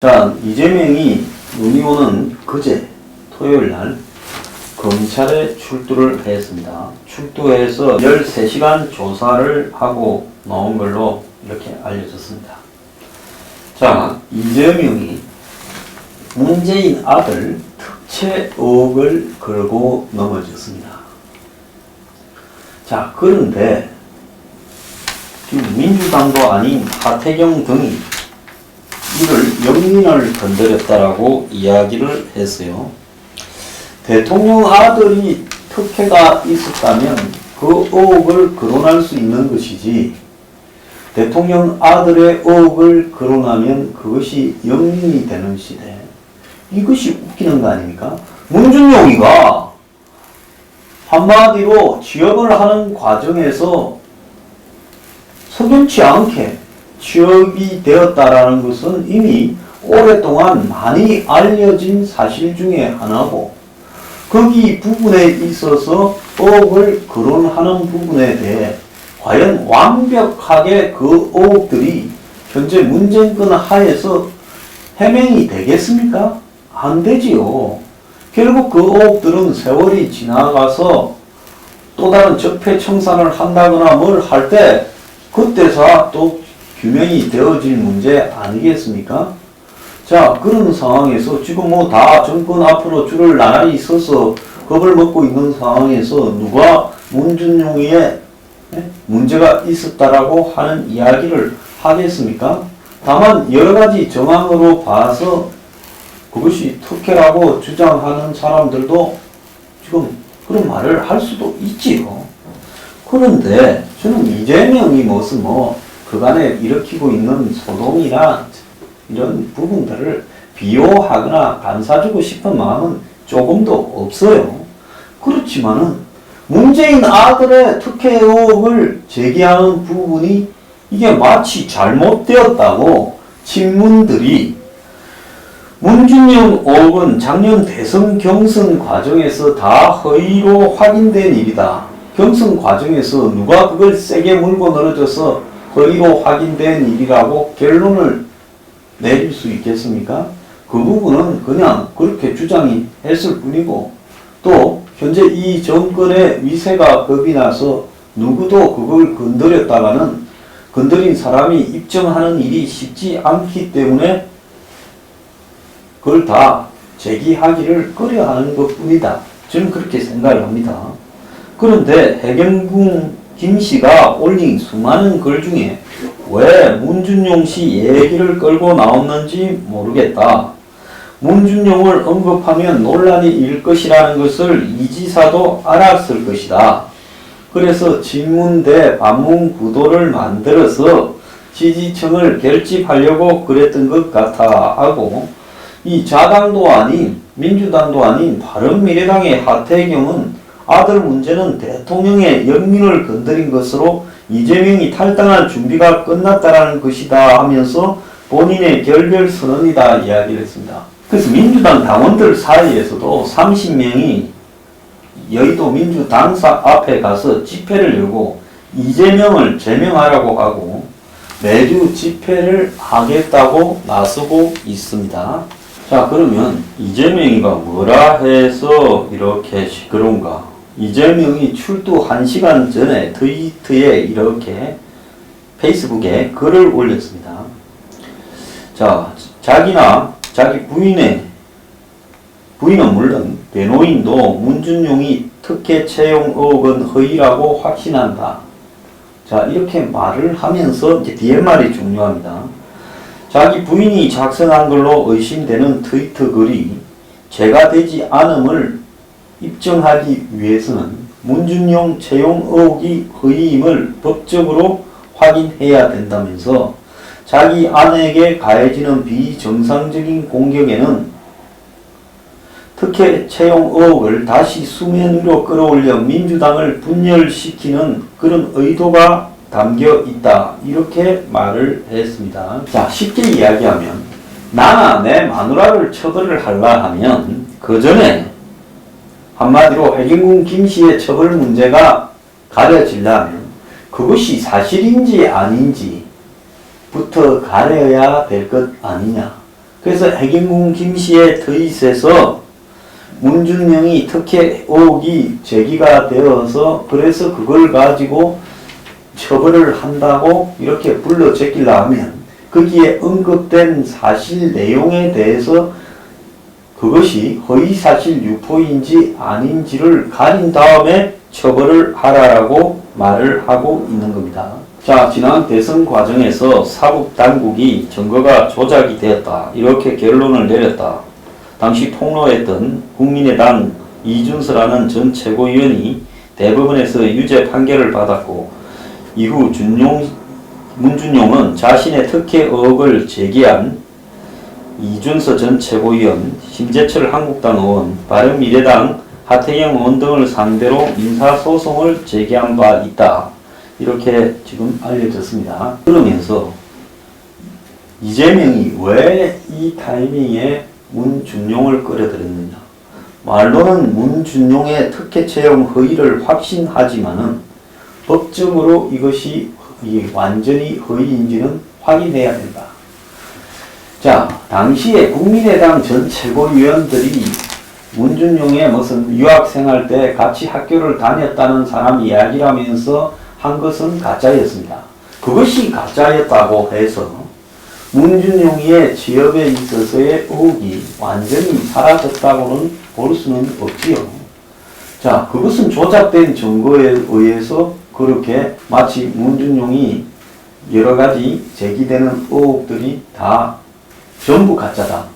자, 이재명이 눈이 오는 그제 토요일 날 검찰에 출두를 했습니다. 출두해서 13시간 조사를 하고 나온 걸로 이렇게 알려졌습니다. 자, 이재명이 문재인 아들 특채 의혹을 걸고 넘어졌습니다. 자, 그런데 지금 민주당도 아닌 하태경 등이 이를 영민을 건드렸다라고 이야기를 했어요. 대통령 아들이 특혜가 있었다면 그 의혹을 거론할 수 있는 것이지, 대통령 아들의 의혹을 거론하면 그것이 영민이 되는 시대. 이것이 웃기는 거 아닙니까? 문준용이가 한마디로 취업을 하는 과정에서 석연치 않게 취업이 되었다라는 것은 이미 오랫동안 많이 알려진 사실 중에 하나고, 거기 부분에 있어서 의혹을 거론하는 부분에 대해 과연 완벽하게 그 의혹들이 현재 문정권 하에서 해명이 되겠습니까? 안 되지요. 결국 그 의혹들은 세월이 지나가서 또 다른 적폐청산을 한다거나 뭘 할 때 그때서 또 규명이 되어질 문제 아니겠습니까? 자, 그런 상황에서 지금 뭐 다 정권 앞으로 줄을 나란히 서서 겁을 먹고 있는 상황에서 누가 문준용의 문제가 있었다라고 하는 이야기를 하겠습니까? 다만 여러 가지 정황으로 봐서 그것이 특혜라고 주장하는 사람들도 지금 그런 말을 할 수도 있지요. 그런데 저는 이재명이 무슨 그간에 일으키고 있는 소동이나 이런 부분들을 비호하거나 감싸주고 싶은 마음은 조금도 없어요. 그렇지만은 문재인 아들의 특혜 의혹을 제기하는 부분이 이게 마치 잘못되었다고 친문들이, 문준용 의혹은 작년 대선 경선 과정에서 다 허위로 확인된 일이다. 경선 과정에서 누가 그걸 세게 물고 늘어져서 허위로 확인된 일이라고 결론을 내릴 수 있겠습니까? 그 부분은 그냥 그렇게 주장이 했을 뿐이고, 또 현재 이 정권의 위세가 겁이 나서 누구도 그걸 건드렸다가는 건드린 사람이 입증하는 일이 쉽지 않기 때문에 그걸 다 제기하기를 꺼려하는 것뿐이다. 저는 그렇게 생각을 합니다. 그런데 해경궁 김씨가 올린 수많은 글 중에 왜 문준용 씨 얘기를 끌고 나왔는지 모르겠다. 문준용을 언급하면 논란이 일 것이라는 것을 이 지사도 알았을 것이다. 그래서 친문대 반문 구도를 만들어서 지지층을 결집하려고 그랬던 것 같아 하고, 이 자당도 아닌 민주당도 아닌 바른미래당의 하태경은 아들 문제는 대통령의 영민을 건드린 것으로 이재명이 탈당할 준비가 끝났다라는 것이다 하면서 본인의 결별선언이다 이야기를 했습니다. 그래서 민주당 당원들 사이에서도 30명이 여의도 민주당사 앞에 가서 집회를 열고 이재명을 제명하라고 하고 매주 집회를 하겠다고 나서고 있습니다. 자, 그러면 이재명이가 뭐라 해서 이렇게 시끄러운가? 이재명이 출두 1시간 전에 트위터에 이렇게 페이스북에 글을 올렸습니다. 자, 자기나 자기 부인은 물론 변호인도 문준용이 특혜 채용 의혹은 허위라고 확신한다. 자, 이렇게 말을 하면서 이제 뒤에 말이 중요합니다. 자기 부인이 작성한 걸로 의심되는 트위터 글이 죄가 되지 않음을 입증하기 위해서는 문준용 채용 의혹이 허위임을 법적으로 확인해야 된다면서 자기 아내에게 가해지는 비정상적인 공격에는 특혜 채용 의혹을 다시 수면 위로 끌어올려 민주당을 분열시키는 그런 의도가 담겨 있다. 이렇게 말을 했습니다. 자, 쉽게 이야기하면 나나 내 마누라를 처벌을 하려 하면 그 전에 한마디로 해경궁 김씨의 처벌 문제가 가려지려면 그것이 사실인지 아닌지부터 가려야 될 것 아니냐. 그래서 해경궁 김씨의 트윗에서 문준영이 특혜 의혹이 제기가 되어서 그래서 그걸 가지고 처벌을 한다고 이렇게 불러 제끼려 하면 거기에 언급된 사실 내용에 대해서 그것이 허위사실 유포인지 아닌지를 가린 다음에 처벌을 하라라고 말을 하고 있는 겁니다. 자, 지난 대선 과정에서 사법당국이 증거가 조작이 되었다. 이렇게 결론을 내렸다. 당시 통로했던 국민의당 이준서라는 전 최고위원이 대법원에서 유죄 판결을 받았고 이후 문준용은 자신의 특혜 의혹을 제기한 이준서 전 최고위원, 심재철 한국당 의원, 바른미래당 하태경 의원 등을 상대로 민사소송을 제기한 바 있다. 이렇게 지금 알려졌습니다. 그러면서 이재명이 왜 이 타이밍에 문준용을 끌어들였느냐. 말로는 문준용의 특혜 채용 허위를 확신하지만은 법적으로 이것이 완전히 허위인지는 확인해야 된다. 자, 당시에 국민의당 전 최고위원들이 문준용의 무슨 유학생활 때 같이 학교를 다녔다는 사람 이야기를 하면서 한 것은 가짜였습니다. 그것이 가짜였다고 해서 문준용의 취업에 있어서의 의혹이 완전히 사라졌다고는 볼 수는 없지요. 자, 그것은 조작된 증거에 의해서 그렇게 마치 문준용이 여러 가지 제기되는 의혹들이 다 전부 가짜다.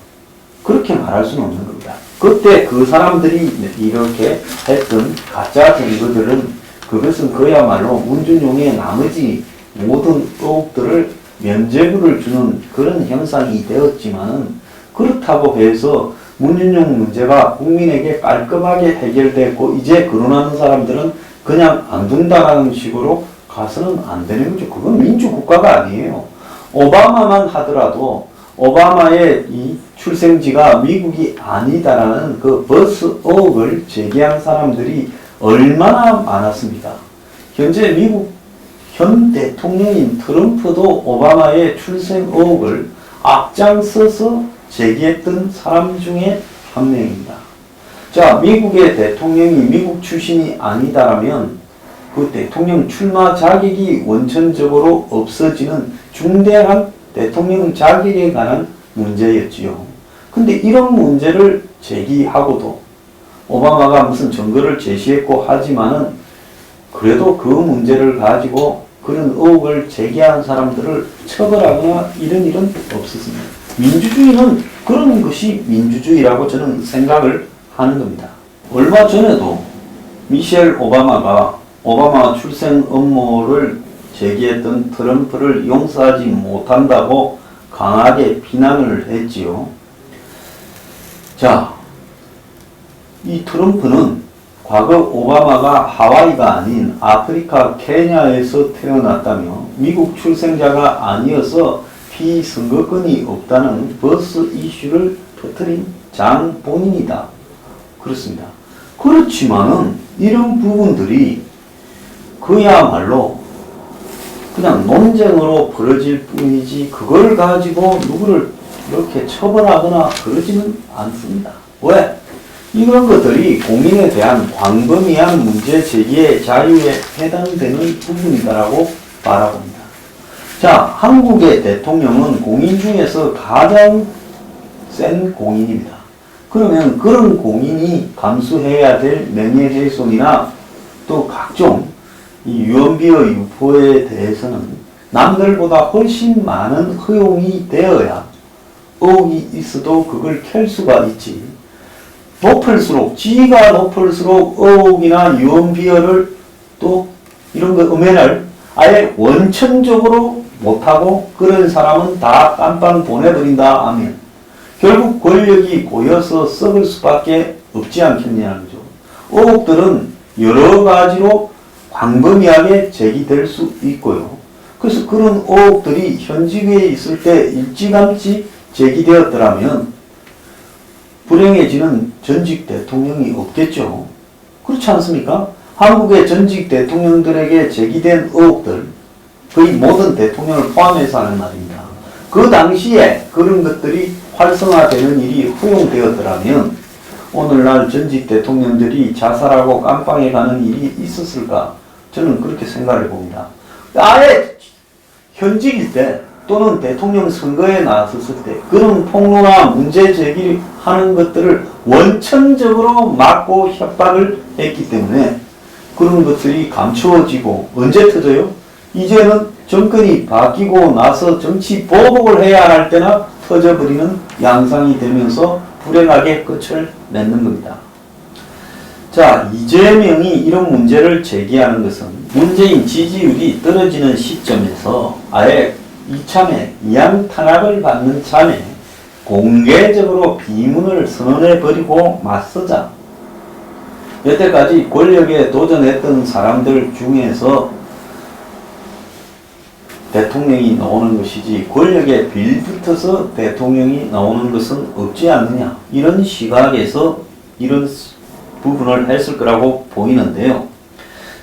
그렇게 말할 수는 없는 겁니다. 그때 그 사람들이 이렇게 했던 가짜 증거들은 그것은 그야말로 문준용의 나머지 모든 의혹들을 면죄부를 주는 그런 형상이 되었지만은 그렇다고 해서 문준용 문제가 국민에게 깔끔하게 해결됐고 이제 거론하는 사람들은 그냥 안 둔다라는 식으로 가서는 안 되는 거죠. 그건 민주국가가 아니에요. 오바마만 하더라도 오바마의 이 출생지가 미국이 아니다라는 그 버스 의혹을 제기한 사람들이 얼마나 많았습니까? 현재 미국 현 대통령인 트럼프도 오바마의 출생 의혹을 앞장서서 제기했던 사람 중에 한 명입니다. 자, 미국의 대통령이 미국 출신이 아니다라면 그 대통령 출마 자격이 원천적으로 없어지는 중대한 대통령 자격에 관한 문제였지요. 근데 이런 문제를 제기하고도 오바마가 무슨 증거를 제시했고 하지만은 그래도 그 문제를 가지고 그런 의혹을 제기한 사람들을 처벌하거나 이런 일은 없었습니다. 민주주의는 그런 것이 민주주의라고 저는 생각을 하는 겁니다. 얼마 전에도 미셸 오바마가 오바마 출생 음모를 제기했던 트럼프를 용서하지 못한다고 강하게 비난을 했지요. 자, 이 트럼프는 과거 오바마가 하와이가 아닌 아프리카 케냐에서 태어났다며 미국 출생자가 아니어서 피선거권이 없다는 버스 이슈를 터뜨린 장본인이다. 그렇습니다. 그렇지만은 이런 부분들이 그야말로 그냥 논쟁으로 벌어질 뿐이지 그걸 가지고 누구를 이렇게 처벌하거나 그러지는 않습니다. 왜? 이런 것들이 공인에 대한 광범위한 문제 제기의 자유에 해당되는 부분이다라고 바라봅니다. 자, 한국의 대통령은 공인 중에서 가장 센 공인입니다. 그러면 그런 공인이 감수해야 될 명예훼손이나 또 각종 이 유언비어 유포에 대해서는 남들보다 훨씬 많은 허용이 되어야 의혹이 있어도 그걸 켤 수가 있지. 높을수록, 지위가 높을수록 의혹이나 유언비어를 또 이런 거 음해를 아예 원천적으로 못하고 그런 사람은 다 깜빵 보내버린다 하면 결국 권력이 고여서 썩을 수밖에 없지 않겠냐는 거죠. 의혹들은 여러 가지로 광범위하게 제기될 수 있고요. 그래서 그런 의혹들이 현직에 있을 때 일찌감치 제기되었더라면 불행해지는 전직 대통령이 없겠죠. 그렇지 않습니까? 한국의 전직 대통령들에게 제기된 의혹들, 거의 모든 대통령을 포함해서 하는 말입니다. 그 당시에 그런 것들이 활성화되는 일이 허용되었더라면 오늘날 전직 대통령들이 자살하고 깜빵에 가는 일이 있었을까? 저는 그렇게 생각해 봅니다. 아예 현직일 때 또는 대통령 선거에 나섰을 때 그런 폭로나 문제 제기하는 것들을 원천적으로 막고 협박을 했기 때문에 그런 것들이 감추어지고 언제 터져요? 이제는 정권이 바뀌고 나서 정치 보복을 해야 할 때나 터져버리는 양상이 되면서 불행하게 끝을 맺는 겁니다. 자, 이재명이 이런 문제를 제기하는 것은 문재인 지지율이 떨어지는 시점에서 아예 이참에 이양탄압을 받는 참에 공개적으로 비문을 선언해버리고 맞서자. 여태까지 권력에 도전했던 사람들 중에서 대통령이 나오는 것이지 권력에 빌붙어서 대통령이 나오는 것은 없지 않느냐, 이런 시각에서 이런 부분을 했을 거라고 보이는데요.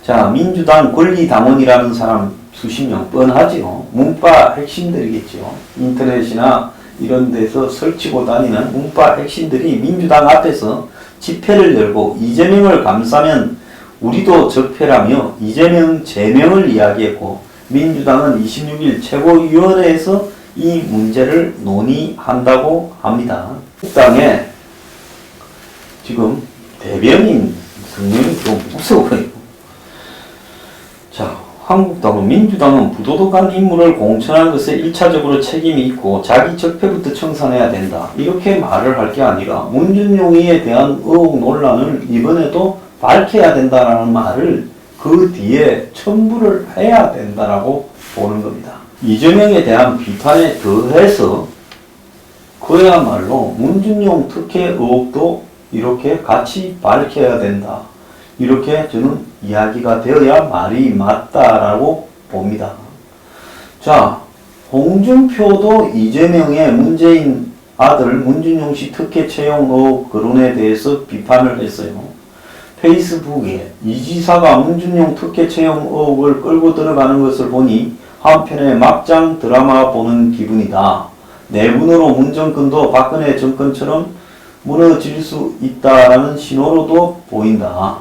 자, 민주당 권리당원이라는 사람 수십 명 뻔하지요. 문파 핵심들이겠죠. 인터넷이나 이런 데서 설치고 다니는 문파 핵심들이 민주당 앞에서 집회를 열고 이재명을 감싸면 우리도 적폐라며 이재명 제명을 이야기했고, 민주당은 26일 최고위원회에서 이 문제를 논의한다고 합니다. 국당에 지금 대변인 성명이 좀 무서워요. 자, 한국당은 민주당은 부도덕한 인물을 공천한 것에 1차적으로 책임이 있고 자기 적폐부터 청산해야 된다, 이렇게 말을 할 게 아니라 문준용이에 대한 의혹 논란을 이번에도 밝혀야 된다라는 말을 그 뒤에 첨부를 해야 된다라고 보는 겁니다. 이재명에 대한 비판에 더해서 그야말로 문준용 특혜 의혹도 이렇게 같이 밝혀야 된다, 이렇게 저는 이야기가 되어야 말이 맞다라고 봅니다. 자, 홍준표도 이재명의 문재인 아들 문준용 씨 특혜 채용 의혹 거론에 대해서 비판을 했어요. 페이스북에 이 지사가 문준용 특혜 채용 의혹을 끌고 들어가는 것을 보니 한편의 막장 드라마 보는 기분이다. 내분으로 문정권도 박근혜 정권처럼 무너질 수 있다라는 신호로도 보인다.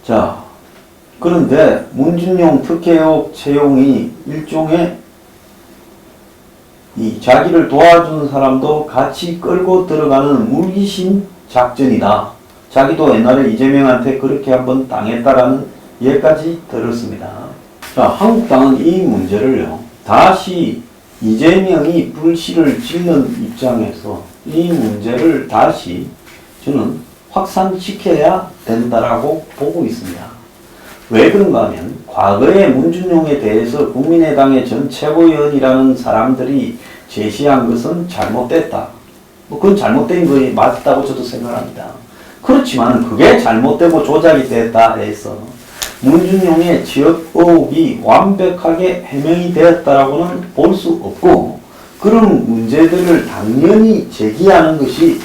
자, 그런데 문준용 특혜 의혹 채용이 일종의 이 자기를 도와준 사람도 같이 끌고 들어가는 물귀신 작전이다. 자기도 옛날에 이재명한테 그렇게 한번 당했다라는 얘기까지 들었습니다. 자, 한국당은 이 문제를요, 다시 이재명이 불씨를 짓는 입장에서 이 문제를 다시 저는 확산시켜야 된다라고 보고 있습니다. 왜 그런가 하면 과거에 문준용에 대해서 국민의당의 전 최고위원이라는 사람들이 제시한 것은 잘못됐다. 그건 잘못된 거에 맞다고 저도 생각합니다. 그렇지만 그게 잘못되고 조작이 됐다 해서 문준용의 지역 의혹이 완벽하게 해명이 되었다라고는 볼 수 없고, 그런 문제들을 당연히 제기하는 것이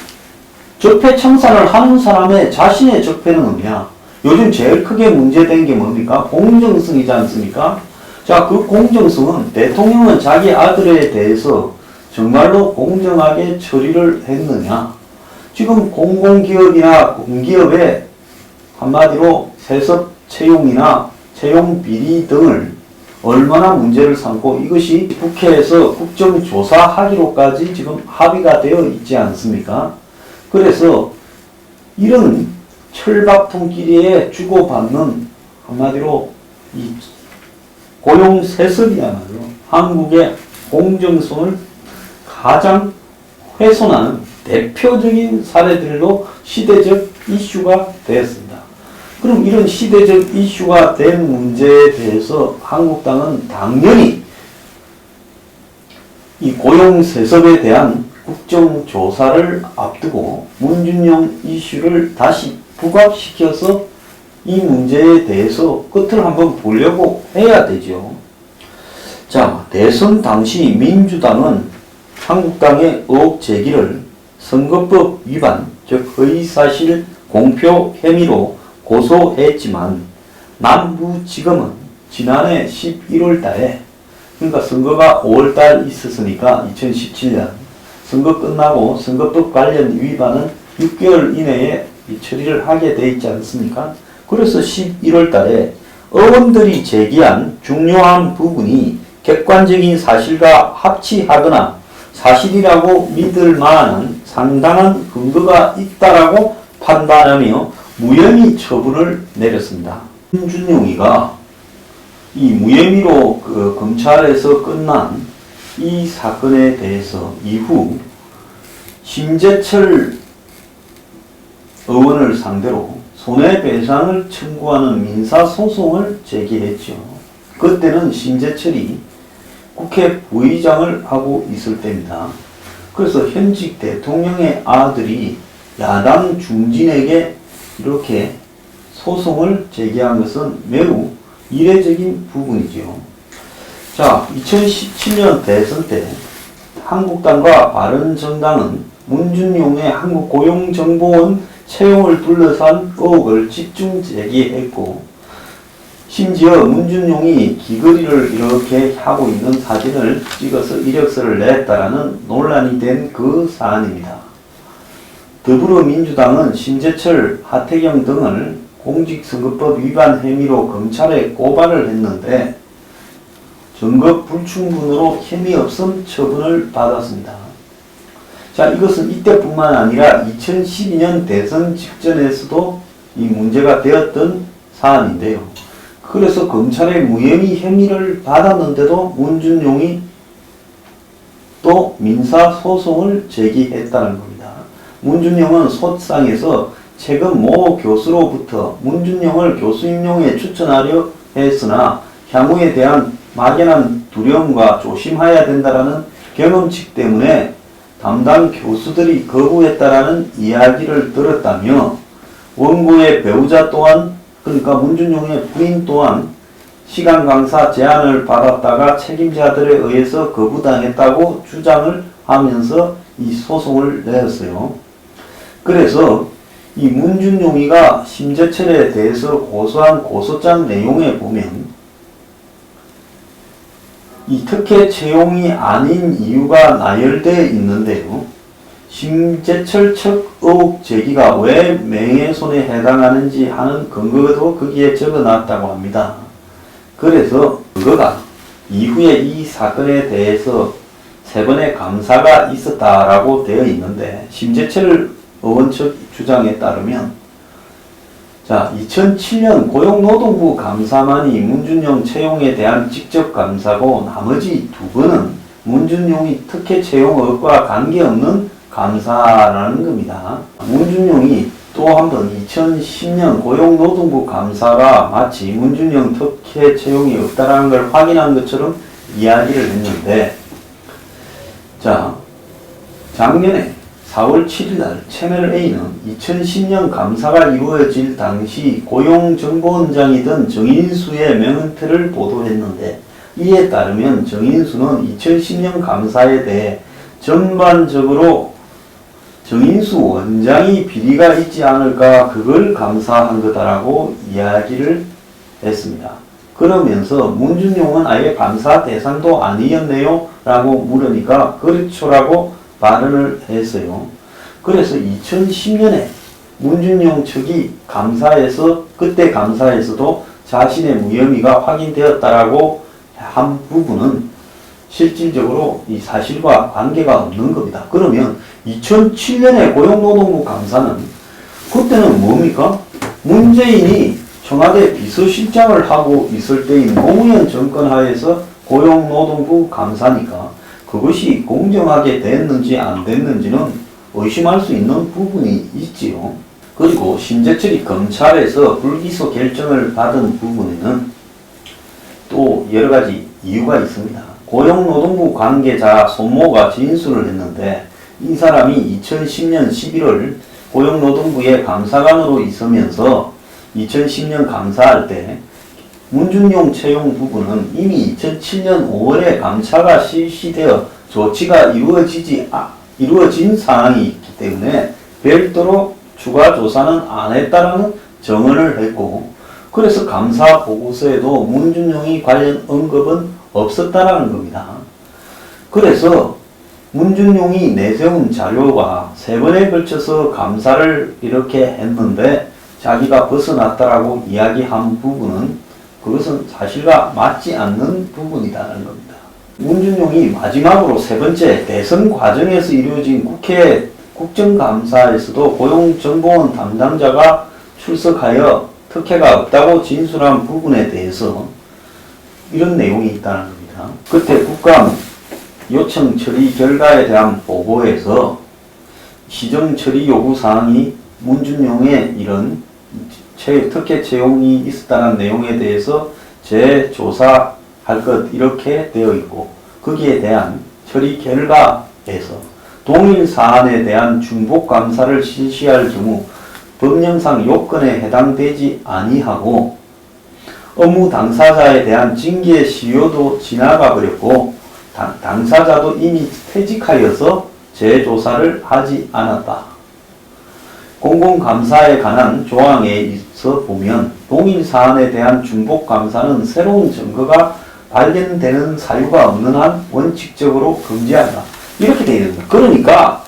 적폐 청산을 하는 사람의 자신의 적폐는 없냐. 요즘 제일 크게 문제된 게 뭡니까? 공정성이지 않습니까? 자, 그 공정성은 대통령은 자기 아들에 대해서 정말로 공정하게 처리를 했느냐. 지금 공공기업이나 공기업의 한마디로 세습 채용이나 채용 비리 등을 얼마나 문제를 삼고 이것이 국회에서 국정조사하기로까지 지금 합의가 되어 있지 않습니까? 그래서 이런 철밥통끼리에 주고받는 한마디로 이 고용 세습이야말로 한국의 공정성을 가장 훼손하는 대표적인 사례들로 시대적 이슈가 되었습니다. 그럼 이런 시대적 이슈가 된 문제에 대해서 한국당은 당연히 이 고용 세습에 대한 국정조사를 앞두고 문준용 이슈를 다시 부각시켜서 이 문제에 대해서 끝을 한번 보려고 해야 되죠. 자, 대선 당시 민주당은 한국당의 의혹 제기를 선거법 위반, 즉 허위사실 공표 혐의로 고소했지만 남부지검은 지난해 11월 달에 그러니까 선거가 5월달 있었으니까 2017년 선거 끝나고 선거법 관련 위반은 6개월 이내에 처리를 하게 돼 있지 않습니까? 그래서 11월 달에 의원들이 제기한 중요한 부분이 객관적인 사실과 합치하거나 사실이라고 믿을 만한 상당한 근거가 있다라고 판단하며 무혐의 처분을 내렸습니다. 문준용이가 이 무혐의로 검찰에서 끝난 이 사건에 대해서 이후 심재철 의원을 상대로 손해배상을 청구하는 민사소송을 제기했죠. 그때는 심재철이 국회 부의장을 하고 있을 때입니다. 그래서 현직 대통령의 아들이 야당 중진에게 이렇게 소송을 제기한 것은 매우 이례적인 부분이죠. 자, 2017년 대선 때 한국당과 바른정당은 문준용의 한국고용정보원 채용을 둘러싼 의혹을 집중 제기했고, 심지어 문준용이 귀걸이를 이렇게 하고 있는 사진을 찍어서 이력서를 냈다라는 논란이 된 그 사안입니다. 더불어민주당은 심재철, 하태경 등을 공직선거법 위반 혐의로 검찰에 고발을 했는데 증거 불충분으로 혐의 없음 처분을 받았습니다. 자, 이것은 이때뿐만 아니라 2012년 대선 직전에서도 이 문제가 되었던 사안인데요. 그래서 검찰의 무혐의 혐의를 받았는데도 문준용이 또 민사소송을 제기했다는 겁니다. 문준용은 소상에서 최근 모 교수로부터 문준용을 교수 임용에 추천하려 했으나 향후에 대한 막연한 두려움과 조심해야 된다라는 경험칙 때문에 담당 교수들이 거부했다라는 이야기를 들었다며, 원고의 배우자 또한, 그러니까 문준용의 부인 또한 시간 강사 제안을 받았다가 책임자들에 의해서 거부당했다고 주장을 하면서 이 소송을 내었어요. 그래서 이 문준용이가 심재철에 대해서 고소한 고소장 내용에 보면 이 특혜 채용이 아닌 이유가 나열되어 있는데요. 심재철 측 의혹 제기가 왜 명예훼손에 해당하는지 하는 근거도 거기에 적어놨다고 합니다. 그래서 그거가 이후에 이 사건에 대해서 3번의 감사가 있었다라고 되어 있는데, 심재철 의원 측 주장에 따르면, 자, 2007년 고용노동부 감사만이 문준용 채용에 대한 직접 감사고 나머지 2번은 문준용이 특혜 채용 의혹과 관계없는 감사라는 겁니다. 문준용이 또 한 번 2010년 고용노동부 감사가 마치 문준용 특혜 채용이 없다라는 걸 확인한 것처럼 이야기를 했는데, 자, 작년에 4월 7일 날 채널A는 2010년 감사가 이루어질 당시 고용정보원장이던 정인수의 멘트를 보도했는데, 이에 따르면 정인수는 2010년 감사에 대해 전반적으로 정인수 원장이 비리가 있지 않을까 그걸 감사한 거다라고 이야기를 했습니다. 그러면서 문준용은 아예 감사 대상도 아니었네요 라고 물으니까 그렇죠라고 발언을 했어요. 그래서 2010년에 문준용 측이 그때 감사에서도 자신의 무혐의가 확인되었다라고 한 부분은 실질적으로 이 사실과 관계가 없는 겁니다. 그러면 2007년에 고용노동부 감사는 그때는 뭡니까? 문재인이 청와대 비서실장을 하고 있을 때인 노무현 정권 하에서 고용노동부 감사니까 그것이 공정하게 됐는지 안 됐는지는 의심할 수 있는 부분이 있지요. 그리고 심재철이 검찰에서 불기소 결정을 받은 부분에는 또 여러 가지 이유가 있습니다. 고용노동부 관계자 손모가 진술을 했는데, 이 사람이 2010년 11월 고용노동부의 감사관으로 있으면서 2010년 감사할 때 문준용 채용 부분은 이미 2007년 5월에 감사가 실시되어 조치가 이루어진 상황이 있기 때문에 별도로 추가 조사는 안 했다라는 정언을 했고, 그래서 감사 보고서에도 문준용이 관련 언급은 없었다라는 겁니다. 그래서 문준용이 내세운 자료가 3번에 걸쳐서 감사를 이렇게 했는데 자기가 벗어났다라고 이야기한 부분은 그것은 사실과 맞지 않는 부분이라는 겁니다. 문준용이 마지막으로 3번째 대선 과정에서 이루어진 국회 국정감사에서도 고용정보원 담당자가 출석하여 특혜가 없다고 진술한 부분에 대해서 이런 내용이 있다는 겁니다. 그때 국감 요청 처리 결과에 대한 보고에서 시정 처리 요구 사항이 문준용의 이런 특혜 채용이 있었다는 내용에 대해서 재조사할 것 이렇게 되어 있고 거기에 대한 처리 결과에서 동일 사안에 대한 중복 감사를 실시할 경우 법령상 요건에 해당되지 아니하고 업무 당사자에 대한 징계 시효도 지나가 버렸고 당사자도 이미 퇴직하여서 재조사를 하지 않았다. 공공감사에 관한 조항에 있어 보면 동일 사안에 대한 중복감사는 새로운 증거가 발견되는 사유가 없는 한 원칙적으로 금지한다. 이렇게 되어 있습니다. 그러니까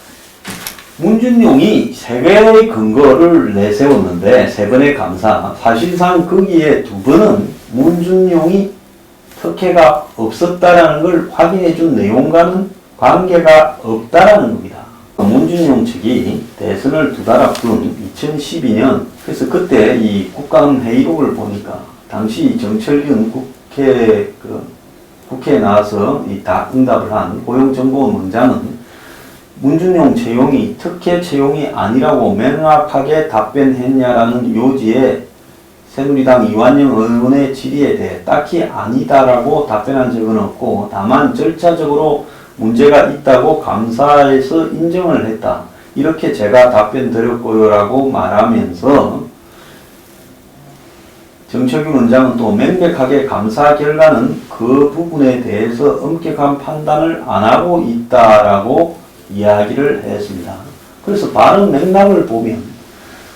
문준용이 3개의 근거를 내세웠는데 3번의 감사, 사실상 거기에 2번은 문준용이 특혜가 없었다라는 걸 확인해 준 내용과는 관계가 없다라는 겁니다. 문준용 측이 대선을 2달 앞둔 2012년, 그래서 그때 이 국감회의록을 보니까 당시 정철균 국회에 나와서 이 응답을 한 고용정보원 원장은 문준용 채용이 특혜 채용이 아니라고 명확하게 답변했냐라는 요지에 새누리당 이완영 의원의 질의에 대해 딱히 아니다라고 답변한 적은 없고 다만 절차적으로 문제가 있다고 감사에서 인정을 했다. 이렇게 제가 답변 드렸고요 라고 말하면서 정철균 원장은 또 명백하게 감사 결과는 그 부분에 대해서 엄격한 판단을 안 하고 있다라고 이야기를 했습니다. 그래서 바른 맥락을 보면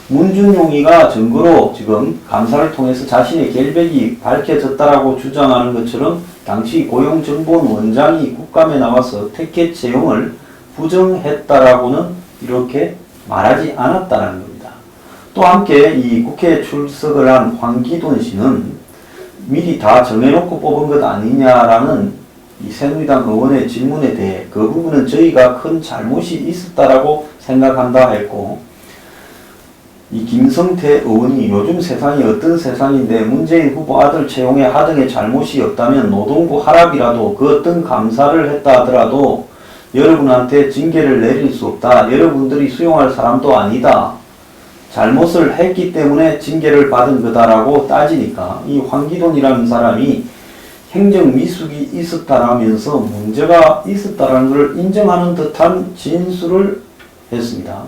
문준용이가 증거로 지금 감사를 통해서 자신의 결백이 밝혀졌다라고 주장하는 것처럼 당시 고용정보원 원장이 국감에 나와서 특혜 채용을 부정했다라고는 이렇게 말하지 않았다는 겁니다. 또 함께 이 국회에 출석을 한 황기돈 씨는 미리 다 정해놓고 뽑은 것 아니냐라는 이 새누리당 의원의 질문에 대해 그 부분은 저희가 큰 잘못이 있었다라고 생각한다 했고, 이 김성태 의원이 요즘 세상이 어떤 세상인데 문재인 후보 아들 채용에 하등의 잘못이 없다면 노동부 하랍이라도 그 어떤 감사를 했다 하더라도 여러분한테 징계를 내릴 수 없다. 여러분들이 수용할 사람도 아니다. 잘못을 했기 때문에 징계를 받은 거다라고 따지니까 이 황기돈이라는 사람이 행정 미숙이 있었다라면서 문제가 있었다라는 것을 인정하는 듯한 진술을 했습니다.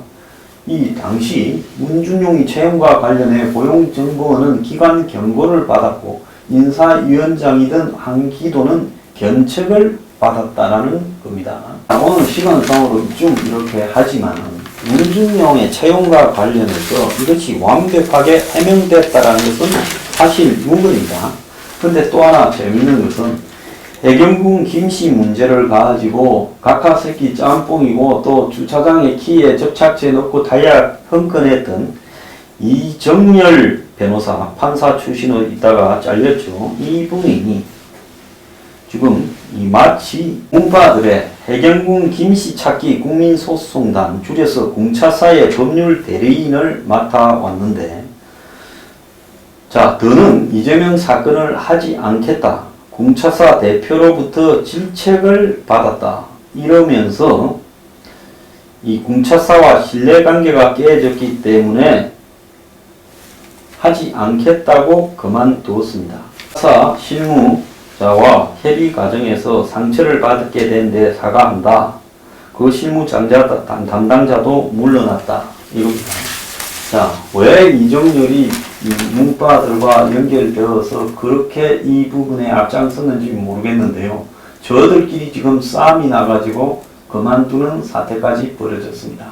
이 당시 문준용이 채용과 관련해 고용정보원은 기관 경고를 받았고 인사위원장이던 황기돈은 견책을 받았다라는 겁니다. 오늘 시간상으로 좀 이렇게 하지만 문준용의 채용과 관련해서 이것이 완벽하게 해명됐다라는 것은 사실 무근입니다. 근데 또 하나 재밌는 것은 해경군 김씨 문제를 가지고 각하새끼 짬뽕이고 또 주차장에 키에 접착제 넣고 타이어 흥건했던 이정열 변호사, 판사 출신으로 있다가 잘렸죠. 이분이 지금 이 마치 문파들의 해경군 김씨 찾기 국민소송단, 줄여서 공차사의 법률 대리인을 맡아왔는데, 자, 더는 이재명 사건을 하지 않겠다. 공차사 대표로부터 질책을 받았다. 이러면서 이 공차사와 신뢰관계가 깨졌기 때문에 하지 않겠다고 그만두었습니다. 사 실무자와 협의 과정에서 상처를 받게 된 데 사과한다. 그 실무 담당자도 물러났다. 이겁니다. 자, 왜 이정열이 문과들과 연결되어서 그렇게 이 부분에 앞장섰는지 모르겠는데요. 저들끼리 지금 싸움이 나가지고 그만두는 사태까지 벌어졌습니다.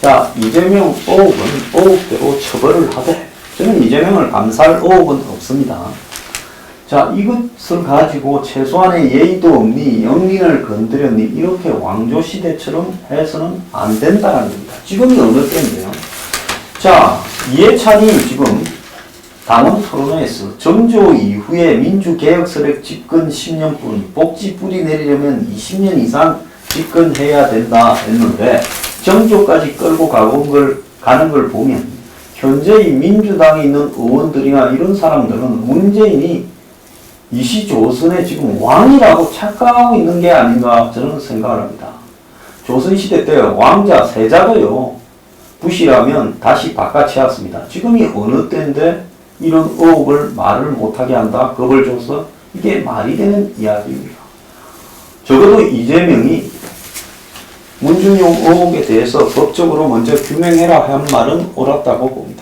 자, 이재명 의혹은 의혹대로 처벌을 하되 저는 이재명을 감사할 의혹은 없습니다. 자, 이것을 가지고 최소한의 예의도 없니, 영린을 건드렸니, 이렇게 왕조시대처럼 해서는 안 된다는 겁니다. 지금이 어느 때인데요? 자, 이해찬이 지금 당원 토론회에서 정조 이후에 민주개혁 세력 집권 10년뿐 복지 뿌리 내리려면 20년 이상 집권해야 된다 했는데 정조까지 끌고 가는 걸 보면 현재의 민주당에 있는 의원들이나 이런 사람들은 문재인이 이시조선의 지금 왕이라고 착각하고 있는 게 아닌가 저는 생각을 합니다. 조선시대 때 왕자 세자도요. 부시라면 다시 바꿔치웠습니다. 지금이 어느 때인데 이런 의혹을 말을 못하게 한다. 겁을 줘서 이게 말이 되는 이야기입니다. 적어도 이재명이 문준용 의혹에 대해서 법적으로 먼저 규명해라 한 말은 옳았다고 봅니다.